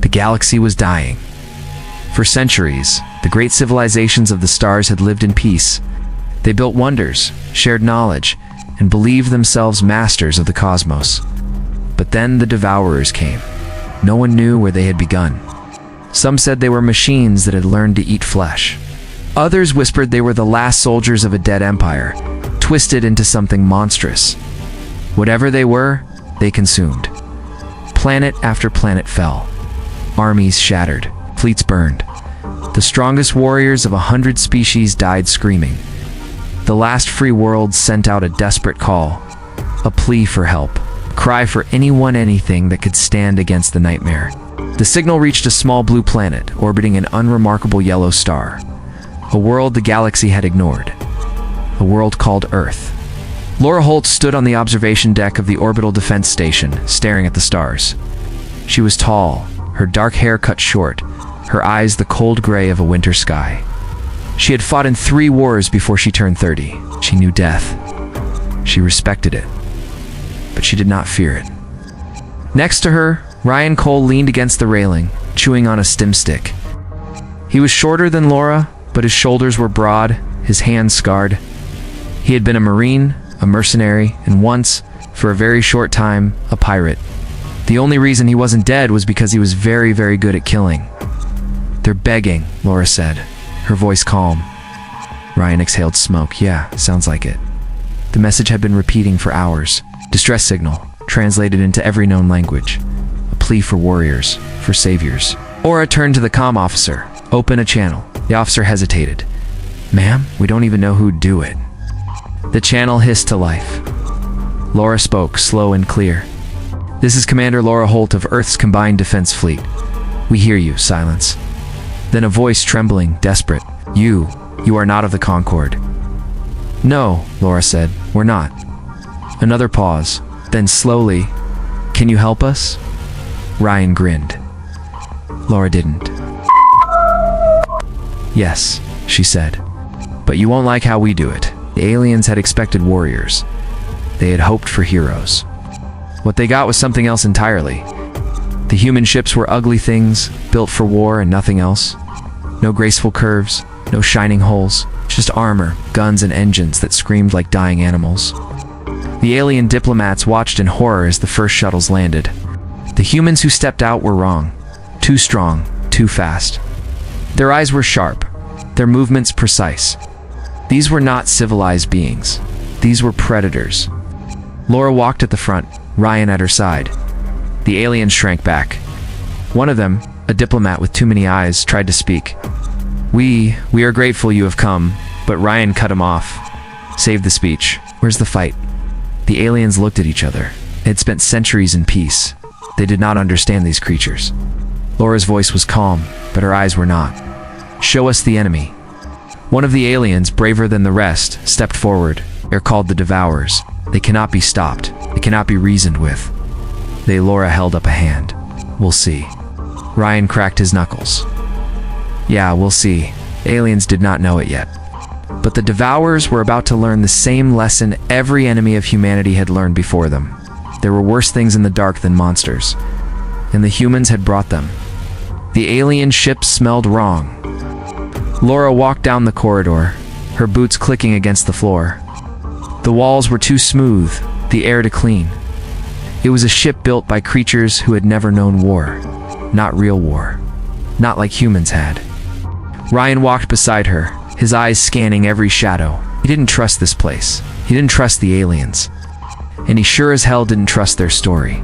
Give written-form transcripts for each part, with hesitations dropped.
The galaxy was dying. For centuries, the great civilizations of the stars had lived in peace. They built wonders, shared knowledge, and believed themselves masters of the cosmos. But then the Devourers came. No one knew where they had begun. Some said they were machines that had learned to eat flesh. Others whispered they were the last soldiers of a dead empire, twisted into something monstrous. Whatever they were, they consumed. Planet after planet fell. Armies shattered. Fleets burned. The strongest warriors of 100 species died screaming. The last free world sent out a desperate call, a plea for help, a cry for anyone, anything that could stand against the nightmare. The signal reached a small blue planet orbiting an unremarkable yellow star, a world the galaxy had ignored, a world called Earth. Laura Holt stood on the observation deck of the orbital defense station, staring at the stars. She was tall, her dark hair cut short, her eyes the cold gray of a winter sky. She had fought in 3 wars before she turned 30. She knew death. She respected it. But she did not fear it. Next to her, Ryan Cole leaned against the railing, chewing on a stim stick. He was shorter than Laura, but his shoulders were broad, his hands scarred. He had been a Marine, a mercenary, and once, for a very short time, a pirate. The only reason he wasn't dead was because he was very, very good at killing. "They're begging," Laura said, her voice calm. Ryan exhaled smoke. "Yeah, sounds like it." The message had been repeating for hours. Distress signal, translated into every known language. A plea for warriors, for saviors. Aura turned to the comm officer. "Open a channel." The officer hesitated. "Ma'am, we don't even know who'd do it." The channel hissed to life. Laura spoke, slow and clear. "This is Commander Laura Holt of Earth's Combined Defense Fleet. We hear you." Silence. Then a voice trembling, desperate. You are not of the Concord." "No," Laura said, "we're not." Another pause. Then slowly, "Can you help us?" Ryan grinned. Laura didn't. "Yes," she said. "But you won't like how we do it." The aliens had expected warriors. They had hoped for heroes. What they got was something else entirely. The human ships were ugly things, built for war and nothing else. No graceful curves, no shining holes, just armor, guns, and engines that screamed like dying animals. The alien diplomats watched in horror as the first shuttles landed. The humans who stepped out were wrong. Too strong, too fast. Their eyes were sharp, their movements precise. These were not civilized beings. These were predators. Laura walked at the front, Ryan at her side. The aliens shrank back. One of them, a diplomat with too many eyes, tried to speak. We are grateful you have come," but Ryan cut him off. "Save the speech. Where's the fight?" The aliens looked at each other. They had spent centuries in peace. They did not understand these creatures. Laura's voice was calm, but her eyes were not. "Show us the enemy." One of the aliens, braver than the rest, stepped forward. They're called the Devourers. They cannot be stopped. They cannot be reasoned with. Laura held up a hand. "We'll see." Ryan cracked his knuckles. "Yeah, we'll see." The aliens did not know it yet. But the Devourers were about to learn the same lesson every enemy of humanity had learned before them. There were worse things in the dark than monsters, and the humans had brought them. The alien ships smelled wrong. Laura walked down the corridor, her boots clicking against the floor. The walls were too smooth, the air too clean. It was a ship built by creatures who had never known war. Not real war. Not like humans had. Ryan walked beside her, his eyes scanning every shadow. He didn't trust this place. He didn't trust the aliens. And he sure as hell didn't trust their story.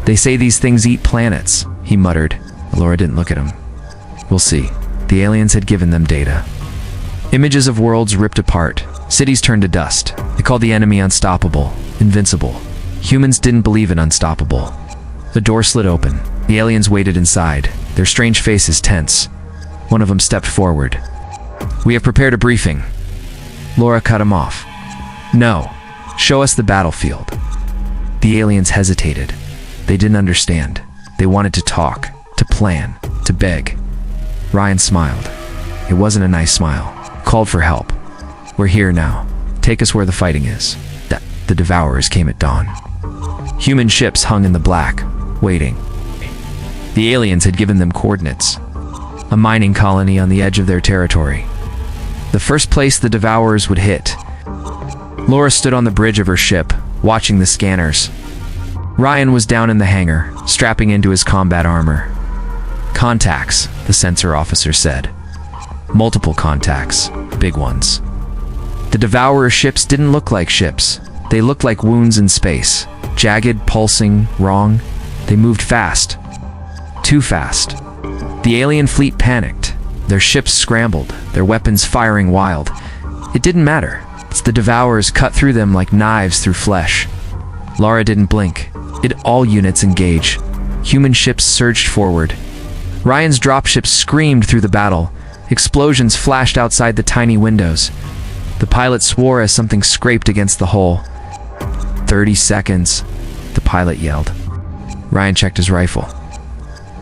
"They say these things eat planets," he muttered. Laura didn't look at him. "We'll see." The aliens had given them data. Images of worlds ripped apart. Cities turned to dust. They called the enemy unstoppable, invincible. Humans didn't believe in unstoppable. The door slid open. The aliens waited inside, their strange faces tense. One of them stepped forward. "We have prepared a briefing." Laura cut him off. "No. Show us the battlefield." The aliens hesitated. They didn't understand. They wanted to talk, to plan, to beg. Ryan smiled. It wasn't a nice smile. Called for help. "We're here now. Take us where the fighting is." The Devourers came at dawn. Human ships hung in the black, waiting. The aliens had given them coordinates. A mining colony on the edge of their territory. The first place the Devourers would hit. Laura stood on the bridge of her ship, watching the scanners. Ryan was down in the hangar, strapping into his combat armor. Contacts, the sensor officer said. Multiple contacts, big ones. The Devourer ships didn't look like ships. They looked like wounds in space. Jagged, pulsing, wrong. They moved fast. Too fast. The alien fleet panicked. Their ships scrambled, their weapons firing wild. It didn't matter. The Devourers cut through them like knives through flesh. Laura didn't blink. All units engage. Human ships surged forward. Ryan's dropship screamed through the battle. Explosions flashed outside the tiny windows. The pilot swore as something scraped against the hull. 30 seconds, the pilot yelled. Ryan checked his rifle.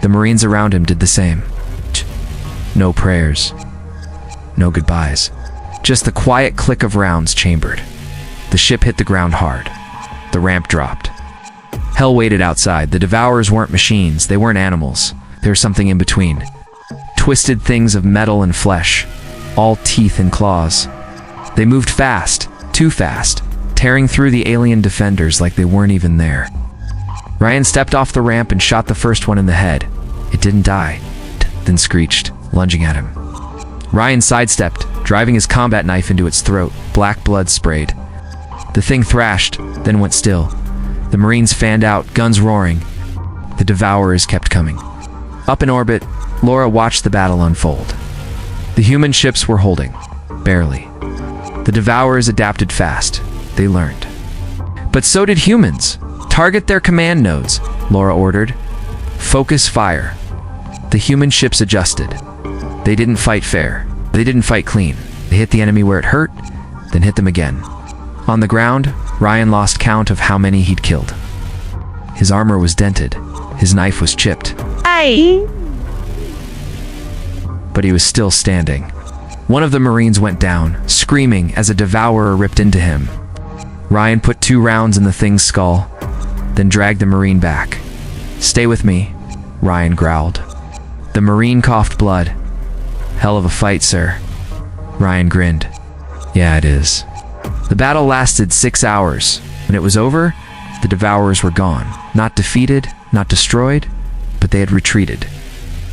The Marines around him did the same. No prayers. No goodbyes. Just the quiet click of rounds chambered. The ship hit the ground hard. The ramp dropped. Hell waited outside. The Devourers weren't machines. They weren't animals. There was something in between. Twisted things of metal and flesh. All teeth and claws. They moved fast. Too fast. Tearing through the alien defenders like they weren't even there. Ryan stepped off the ramp and shot the first one in the head. It didn't die. Then screeched, lunging at him. Ryan sidestepped, driving his combat knife into its throat. Black blood sprayed. The thing thrashed, then went still. The Marines fanned out, guns roaring. The Devourers kept coming. Up in orbit, Laura watched the battle unfold. The human ships were holding. Barely. The Devourers adapted fast. They learned. But so did humans. Target their command nodes, Laura ordered. Focus fire. The human ships adjusted. They didn't fight fair. They didn't fight clean. They hit the enemy where it hurt, then hit them again. On the ground, Ryan lost count of how many he'd killed. His armor was dented. His knife was chipped. Aye. But he was still standing. One of the Marines went down, screaming as a Devourer ripped into him. Ryan put 2 rounds in the thing's skull, then dragged the Marine back. "Stay with me," Ryan growled. The Marine coughed blood. "Hell of a fight, sir." Ryan grinned. "Yeah, it is." The battle lasted 6 hours. When it was over, the Devourers were gone. Not defeated, not destroyed, but they had retreated.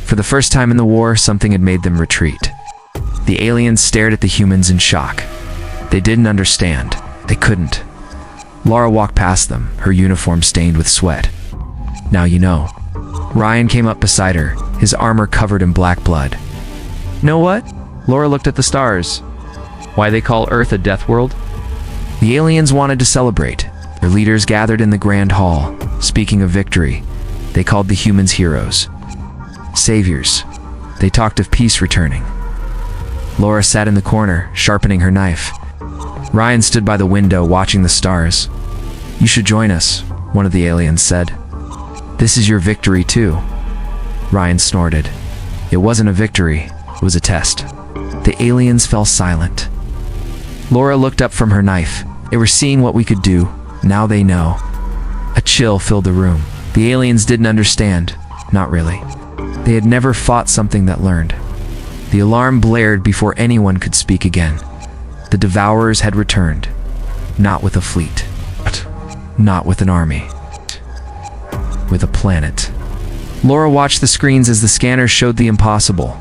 For the first time in the war, something had made them retreat. The aliens stared at the humans in shock. They didn't understand. They couldn't. Laura walked past them, her uniform stained with sweat. "Now you know." Ryan came up beside her, his armor covered in black blood. "Know what?" Laura looked at the stars. "Why they call Earth a death world?" The aliens wanted to celebrate. Their leaders gathered in the Grand Hall. Speaking of victory, they called the humans heroes. Saviors. They talked of peace returning. Laura sat in the corner, sharpening her knife. Ryan stood by the window, watching the stars. "You should join us," one of the aliens said. "This is your victory, too." Ryan snorted. It wasn't a victory, it was a test. The aliens fell silent. Laura looked up from her knife. They were seeing what we could do. Now they know. A chill filled the room. The aliens didn't understand. Not really. They had never fought something that learned. The alarm blared before anyone could speak again. The Devourers had returned. Not with a fleet. Not with an army. With a planet. Laura watched the screens as the scanners showed the impossible.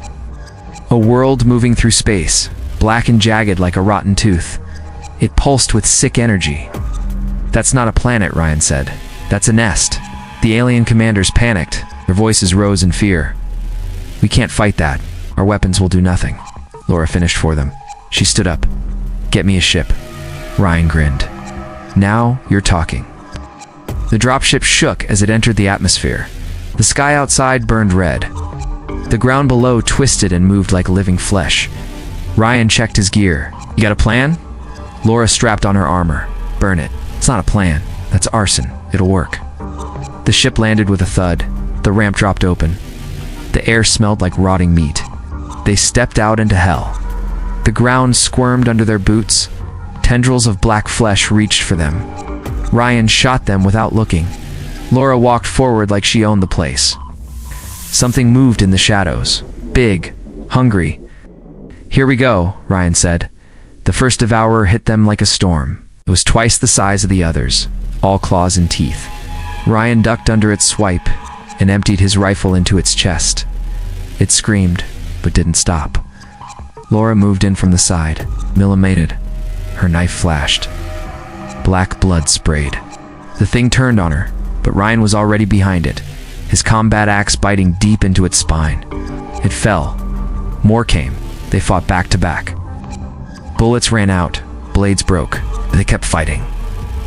A world moving through space, black and jagged like a rotten tooth. It pulsed with sick energy. "That's not a planet," Ryan said. "That's a nest." The alien commanders panicked. Their voices rose in fear. "We can't fight that. Our weapons will do nothing." Laura finished for them. She stood up. "Get me a ship." Ryan grinned. "Now you're talking." The dropship shook as it entered the atmosphere. The sky outside burned red. The ground below twisted and moved like living flesh. Ryan checked his gear. "You got a plan?" Laura strapped on her armor. "Burn it. It's not a plan. That's arson. It'll work." The ship landed with a thud. The ramp dropped open. The air smelled like rotting meat. They stepped out into hell. The ground squirmed under their boots. Tendrils of black flesh reached for them. Ryan shot them without looking. Laura walked forward like she owned the place. Something moved in the shadows. Big. Hungry. "Here we go," Ryan said. The first devourer hit them like a storm. It was twice the size of the others, all claws and teeth. Ryan ducked under its swipe and emptied his rifle into its chest. It screamed, but didn't stop. Laura moved in from the side, millimetered. Her knife flashed. Black blood sprayed. The thing turned on her, but Ryan was already behind it, his combat axe biting deep into its spine. It fell. More came. They fought back to back. Bullets ran out. Blades broke. They kept fighting.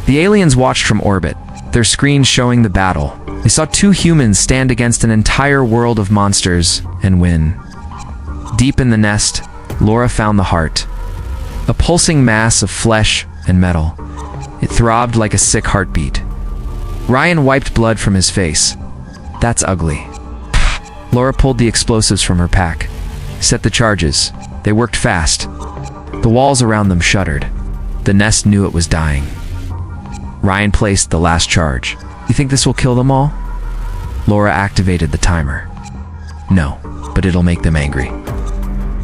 The aliens watched from orbit, their screens showing the battle. They saw two humans stand against an entire world of monsters and win. Deep in the nest, Laura found the heart. A pulsing mass of flesh and metal. It throbbed like a sick heartbeat. Ryan wiped blood from his face. "That's ugly." Laura pulled the explosives from her pack. Set the charges. They worked fast. The walls around them shuddered. The nest knew it was dying. Ryan placed the last charge. "You think this will kill them all?" Laura activated the timer. "No, but it'll make them angry."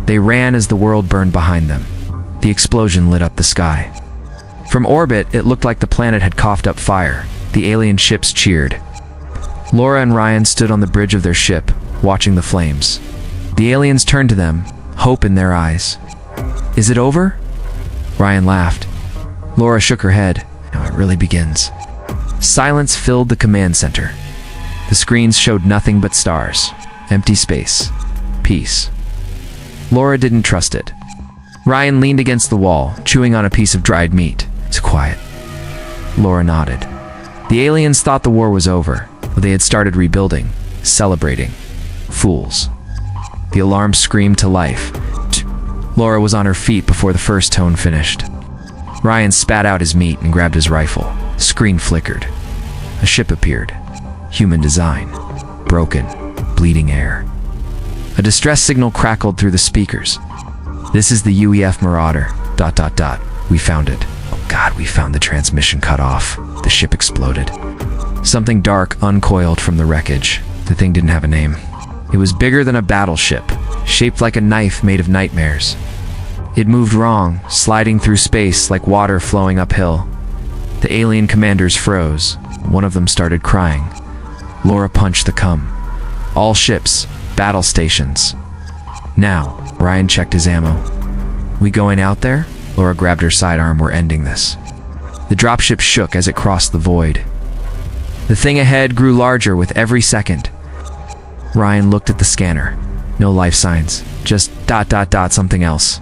They ran as the world burned behind them. The explosion lit up the sky. From orbit, it looked like the planet had coughed up fire. The alien ships cheered. Laura and Ryan stood on the bridge of their ship, watching the flames. The aliens turned to them, hope in their eyes. "Is it over?" Ryan laughed. Laura shook her head. "Now it really begins." Silence filled the command center. The screens showed nothing but stars. Empty space. Peace. Laura didn't trust it. Ryan leaned against the wall, chewing on a piece of dried meat. "It's quiet." Laura nodded. The aliens thought the war was over, but they had started rebuilding, celebrating. Fools. The alarm screamed to life. Laura was on her feet before the first tone finished. Ryan spat out his meat and grabbed his rifle. The screen flickered. A ship appeared. Human design. Broken. Bleeding air. A distress signal crackled through the speakers. "This is the UEF Marauder. ... We found it." "Oh God, we found the transmission cut off." The ship exploded. Something dark uncoiled from the wreckage. The thing didn't have a name. It was bigger than a battleship, shaped like a knife made of nightmares. It moved wrong, sliding through space like water flowing uphill. The alien commanders froze. One of them started crying. Laura punched the cum. All ships, battle stations. Now, Ryan checked his ammo. "We going out there?" Laura grabbed her sidearm. "We're ending this." The dropship shook as it crossed the void. The thing ahead grew larger with every second. Ryan looked at the scanner. No life signs, just ... something else.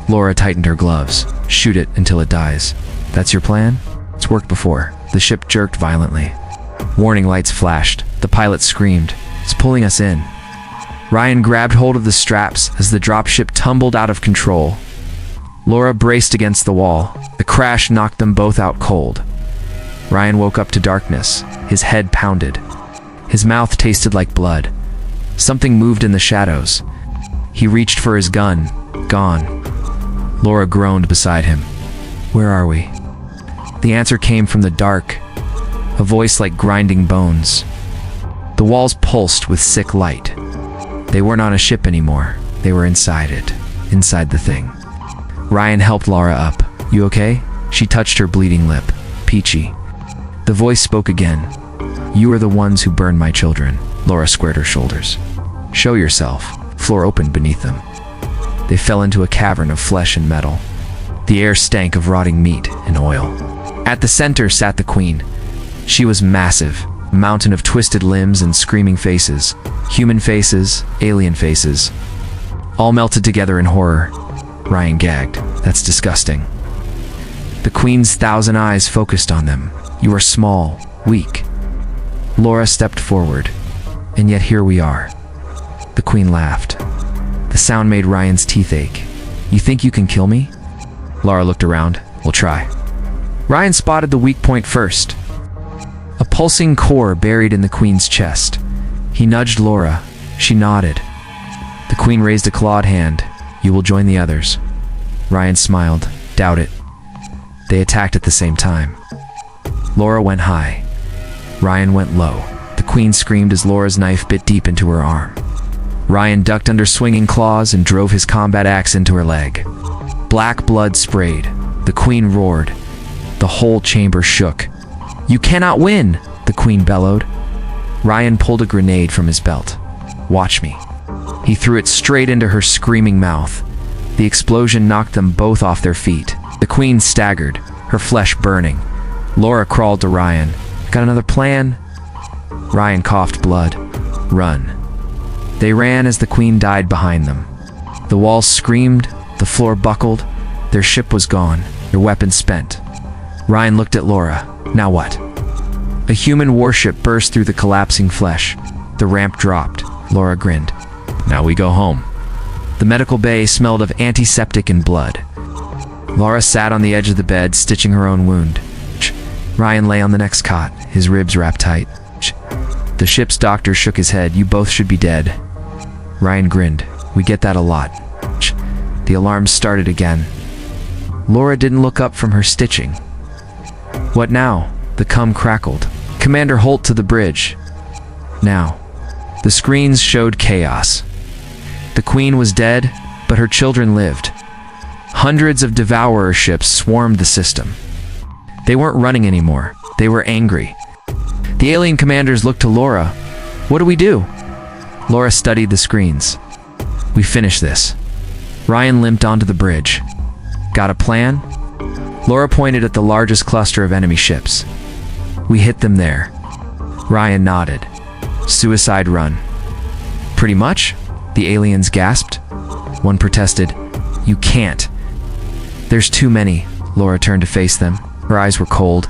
Laura tightened her gloves. "Shoot it until it dies." "That's your plan?" "It's worked before." The ship jerked violently. Warning lights flashed. The pilot screamed. "It's pulling us in." Ryan grabbed hold of the straps as the dropship tumbled out of control. Laura braced against the wall. The crash knocked them both out cold. Ryan woke up to darkness. His head pounded. His mouth tasted like blood. Something moved in the shadows. He reached for his gun. Gone. Laura groaned beside him. "Where are we?" The answer came from the dark, a voice like grinding bones. The walls pulsed with sick light. They weren't on a ship anymore. They were inside it, inside the thing. Ryan helped Laura up. "You okay?" She touched her bleeding lip. "Peachy." The voice spoke again. "You are the ones who burned my children." Laura squared her shoulders. "Show yourself." Floor opened beneath them. They fell into a cavern of flesh and metal. The air stank of rotting meat and oil. At the center sat the queen. She was massive, a mountain of twisted limbs and screaming faces. Human faces, alien faces. All melted together in horror. Ryan gagged. "That's disgusting." The queen's 1,000 eyes focused on them. "You are small, weak." Laura stepped forward. "And yet here we are." The queen laughed. The sound made Ryan's teeth ache. "You think you can kill me?" Laura looked around. "We'll try." Ryan spotted the weak point first. A pulsing core buried in the queen's chest. He nudged Laura. She nodded. The queen raised a clawed hand. "You will join the others." Ryan smiled. "Doubt it." They attacked at the same time. Laura went high. Ryan went low. The Queen screamed as Laura's knife bit deep into her arm. Ryan ducked under swinging claws and drove his combat axe into her leg. Black blood sprayed. The Queen roared. The whole chamber shook. "You cannot win!" the Queen bellowed. Ryan pulled a grenade from his belt. "Watch me." He threw it straight into her screaming mouth. The explosion knocked them both off their feet. The Queen staggered, her flesh burning. Laura crawled to Ryan. "Got another plan?" Ryan coughed blood. "Run." They ran as the Queen died behind them. The walls screamed, the floor buckled. Their ship was gone, their weapons spent. Ryan looked at Laura. Now what? A human warship burst through the collapsing flesh. The ramp dropped. Laura grinned. "Now we go home." The medical bay smelled of antiseptic and blood. Laura sat on the edge of the bed, stitching her own wound. Ryan lay on the next cot, his ribs wrapped tight. The ship's doctor shook his head. "You both should be dead." Ryan grinned. "We get that a lot." The alarms started again. Laura didn't look up from her stitching. "What now?" The cum crackled. "Commander Holt to the bridge." Now. The screens showed chaos. The Queen was dead, but her children lived. Hundreds of Devourer ships swarmed the system. They weren't running anymore. They were angry. The alien commanders looked to Laura. "What do we do?" Laura studied the screens. "We finish this." Ryan limped onto the bridge. "Got a plan?" Laura pointed at the largest cluster of enemy ships. "We hit them there." Ryan nodded. "Suicide run." "Pretty much?" the aliens gasped. One protested. "You can't." "There's too many." Laura turned to face them. Her eyes were cold.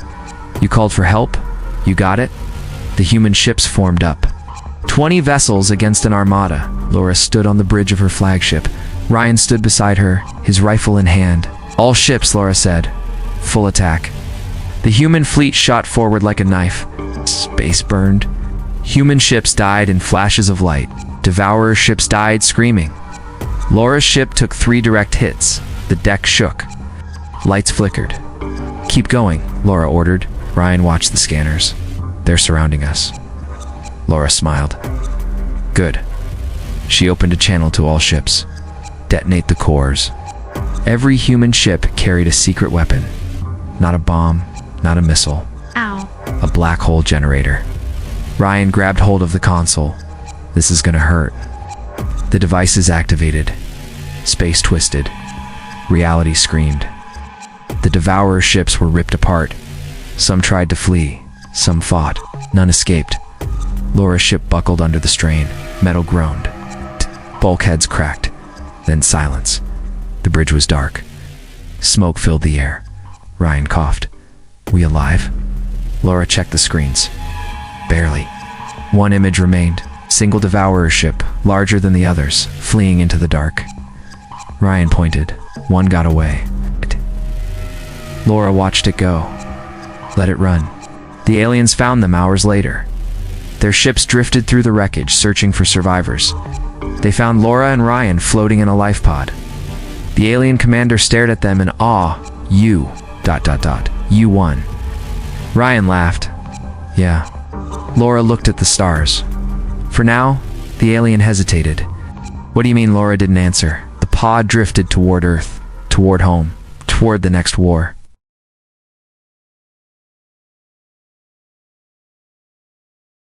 "You called for help? You got it?" The human ships formed up. 20 vessels against an armada. Laura stood on the bridge of her flagship. Ryan stood beside her, his rifle in hand. "All ships," Laura said. "Full attack." The human fleet shot forward like a knife. Space burned. Human ships died in flashes of light. Devourer ships died screaming. Laura's ship took 3 direct hits. The deck shook. Lights flickered. "Keep going," Laura ordered. Ryan watched the scanners. "They're surrounding us." Laura smiled. "Good." She opened a channel to all ships. "Detonate the cores." Every human ship carried a secret weapon. Not a bomb, not a missile. Ow. A black hole generator. Ryan grabbed hold of the console. "This is gonna hurt." The devices activated. Space twisted. Reality screamed. The Devourer ships were ripped apart. Some tried to flee. Some fought. None escaped. Laura's ship buckled under the strain. Metal groaned. Bulkheads cracked. Then silence. The bridge was dark. Smoke filled the air. Ryan coughed. "We alive?" Laura checked the screens. Barely. One image remained. Single Devourer ship, larger than the others, fleeing into the dark. Ryan pointed. One got away. Laura watched it go. Let it run. The aliens found them hours later. Their ships drifted through the wreckage, searching for survivors. They found Laura and Ryan floating in a life pod. The alien commander stared at them in awe. You, ... You won. Ryan laughed. Yeah. Laura looked at the stars. For now, the alien hesitated. What do you mean? Laura didn't answer. The pod drifted toward Earth, toward home, toward the next war.